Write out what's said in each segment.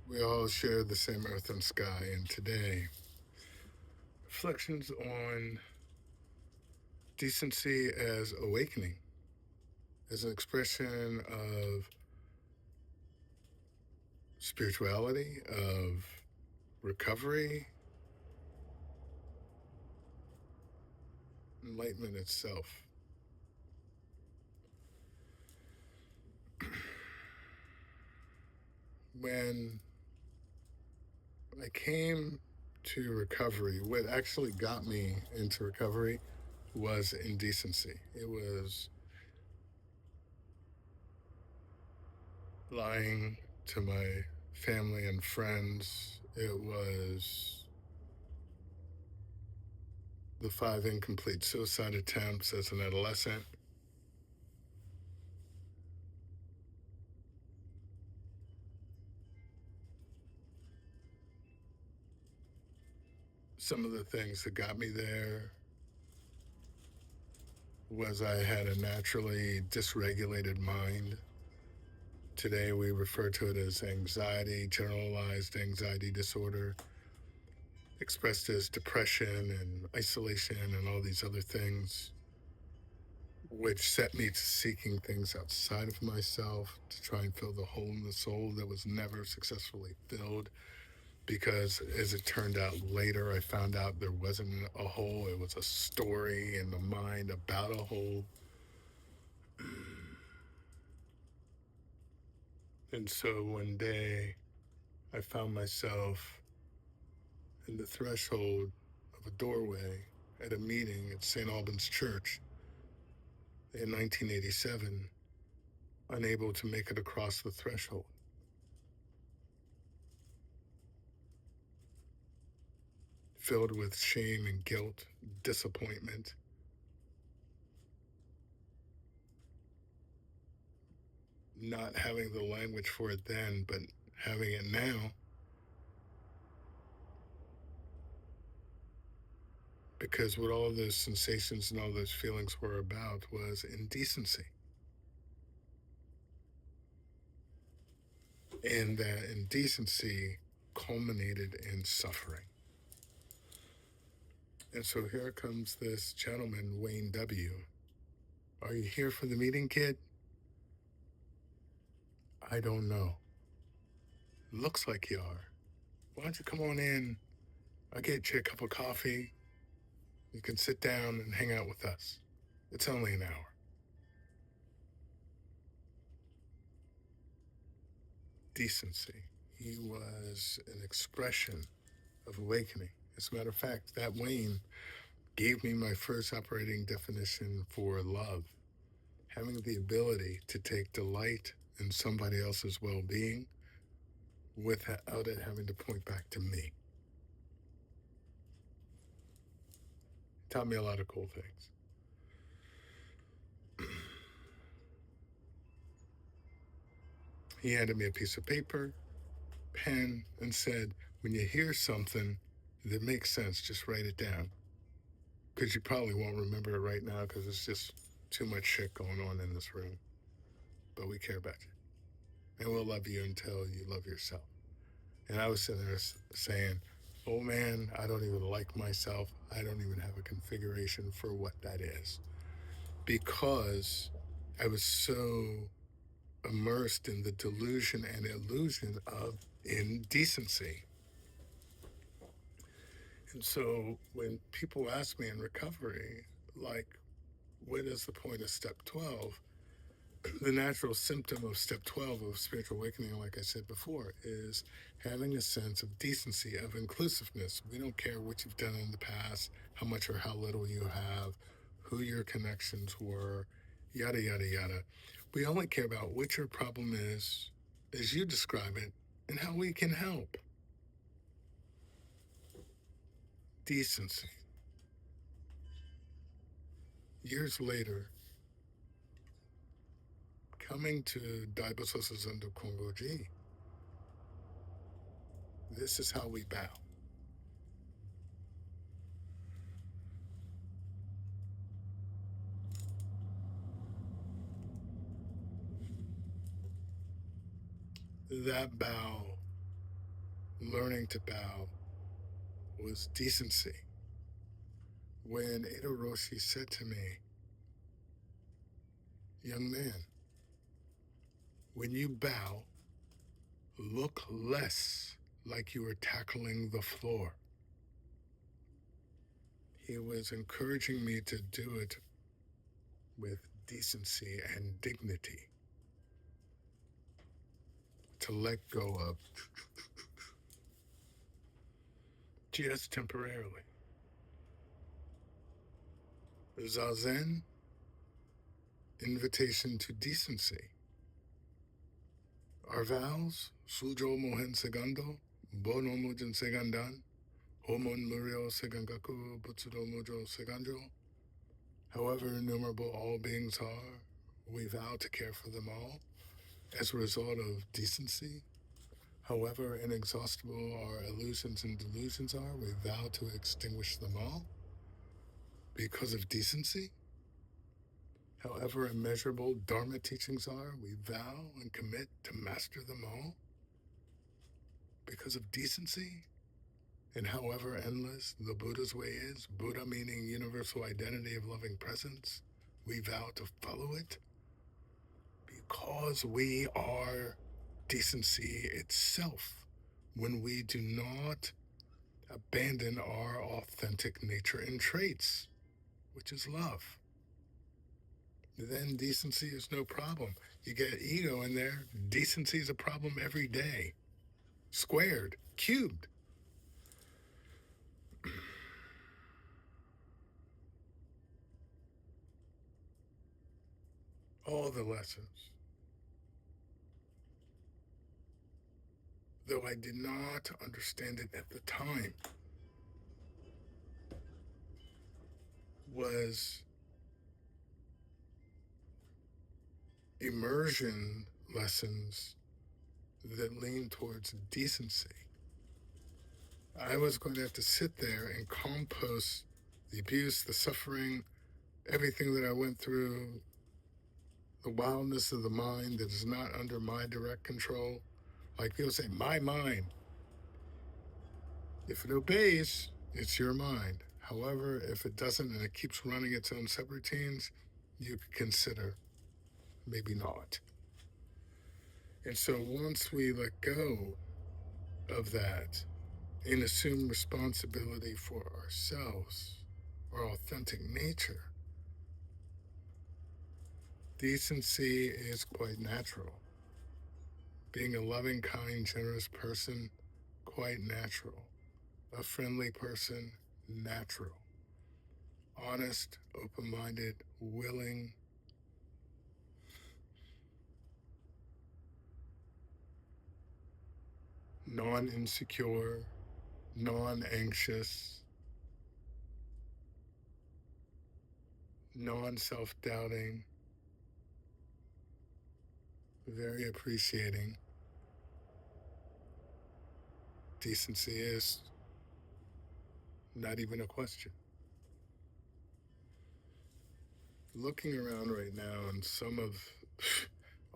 We all share the same earth and sky, and today, reflections on decency as awakening, as an expression of spirituality, of recovery, enlightenment itself. When I came to recovery, what actually got me into recovery was indecency. It was lying to my family and friends. It was the 5 incomplete suicide attempts as an adolescent. Some of the things that got me there was I had a naturally dysregulated mind. Today we refer to it as anxiety, generalized anxiety disorder, expressed as depression and isolation and all these other things, which set me to seeking things outside of myself to try and fill the hole in the soul that was never successfully filled. Because as it turned out later, I found out there wasn't a hole, it was a story in the mind about a hole. And so one day, I found myself in the threshold of a doorway at a meeting at St. Albans Church in 1987, unable to make it across the threshold. Filled with shame and guilt, disappointment, not having the language for it then, but having it now, because what all those sensations and all those feelings were about was indecency. And that indecency culminated in suffering. And so here comes this gentleman, Wayne W. Are you here for the meeting, kid? I don't know. Looks like you are. Why don't you come on in? I'll get you a cup of coffee. You can sit down and hang out with us. It's only an hour. Decency. He was an expression of awakening. As a matter of fact, that Wayne gave me my first operating definition for love. Having the ability to take delight in somebody else's well-being without it having to point back to me. Taught me a lot of cool things. He handed me a piece of paper, pen, and said, when you hear something that makes sense, just write it down. Because you probably won't remember it right now because it's just too much shit going on in this room. But we care about you. And we'll love you until you love yourself. And I was sitting there saying, oh man, I don't even like myself. I don't even have a configuration for what that is. Because I was so immersed in the delusion and illusion of indecency. And so when people ask me in recovery, like, what is the point of step 12? The natural symptom of step 12 of spiritual awakening, like I said before, is having a sense of decency, of inclusiveness. We don't care what you've done in the past, how much or how little you have, who your connections were, yada, yada, yada. We only care about what your problem is, as you describe it, and how we can help. Decency. Years later, coming to Daibososa Zendo Kongoji, this is how we bow. That bow learning to bow was decency. When Edo Roshi said to me, young man, when you bow, look less like you are tackling the floor. He was encouraging me to do it with decency and dignity, to let go of just temporarily. Zazen, invitation to decency. Our vows, Sujo Mohen Segando, Bono Mujin Segandan, Homon Murio Segangaku, Butsudo Mujo Seganjo. However innumerable all beings are, we vow to care for them all as a result of decency. However inexhaustible our illusions and delusions are, we vow to extinguish them all because of decency. However immeasurable Dharma teachings are, we vow and commit to master them all because of decency. And however endless the Buddha's way is, Buddha meaning universal identity of loving presence, we vow to follow it because we are decency itself when we do not abandon our authentic nature and traits, which is love. Then decency is no problem. You get ego in there, decency is a problem every day. Squared, cubed. All the lessons. Though I did not understand it at the time, was immersion lessons that lean towards decency. I was going to have to sit there and compost the abuse, the suffering, everything that I went through, the wildness of the mind that is not under my direct control. Like people say, my mind. If it obeys, it's your mind. However, if it doesn't and it keeps running its own subroutines, you could consider maybe not. And so once we let go of that and assume responsibility for ourselves, our authentic nature, decency is quite natural. Being a loving, kind, generous person, quite natural. A friendly person, natural. Honest, open-minded, willing, non-insecure, non-anxious, non-self-doubting, very appreciating. Decency is not even a question. Looking around right now and some of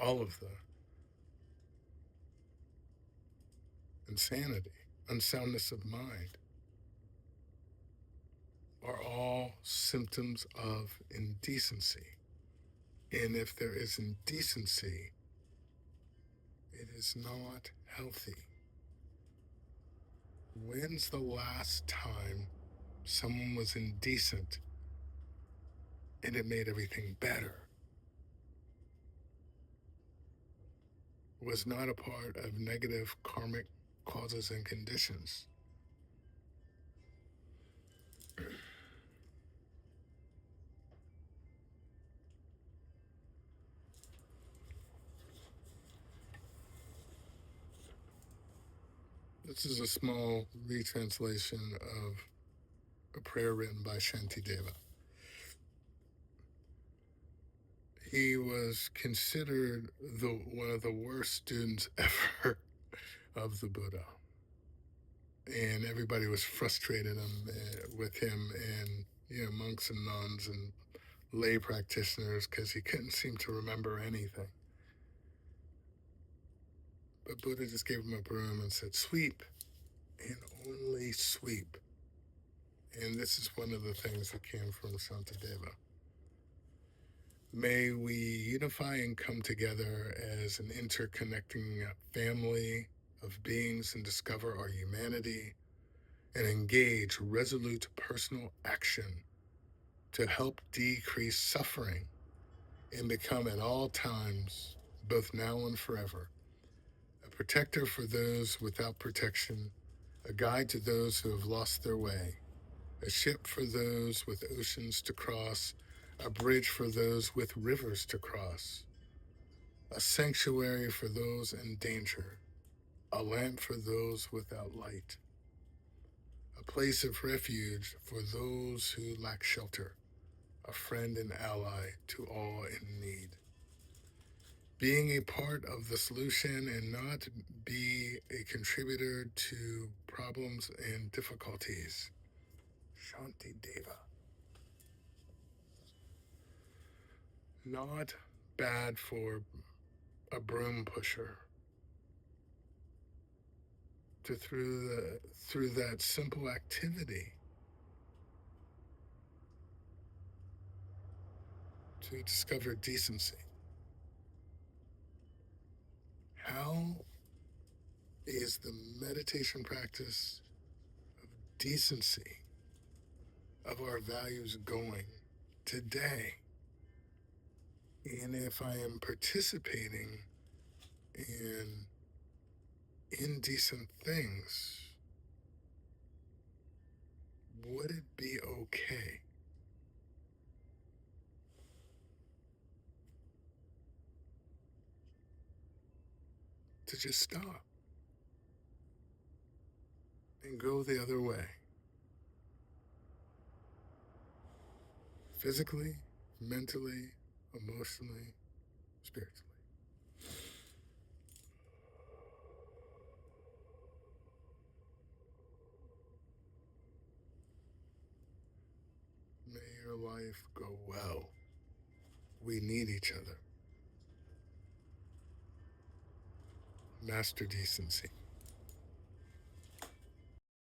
all of the insanity, unsoundness of mind are all symptoms of indecency. And if there is indecency, it is not healthy. When's the last time someone was indecent and it made everything better? Was not a part of negative karmic causes and conditions. This is a small retranslation of a prayer written by Shantideva. He was considered one of the worst students ever of the Buddha. And everybody was frustrated with him and monks and nuns and lay practitioners because he couldn't seem to remember anything. But Buddha just gave him a broom and said, sweep, and only sweep. And this is one of the things that came from Shantideva. May we unify and come together as an interconnecting family of beings and discover our humanity and engage resolute personal action to help decrease suffering and become at all times, both now and forever, a protector for those without protection, a guide to those who have lost their way, a ship for those with oceans to cross, a bridge for those with rivers to cross, a sanctuary for those in danger, a lamp for those without light, a place of refuge for those who lack shelter, a friend and ally to all in need. Being a part of the solution and not be a contributor to problems and difficulties. Shanti Deva. Not bad for a broom pusher to through that simple activity to discover decency. How is the meditation practice of decency of our values going today? And if I am participating in indecent things, would it be okay to just stop and go the other way? Physically, mentally, emotionally, spiritually. May your life go well. We need each other. Master Decency.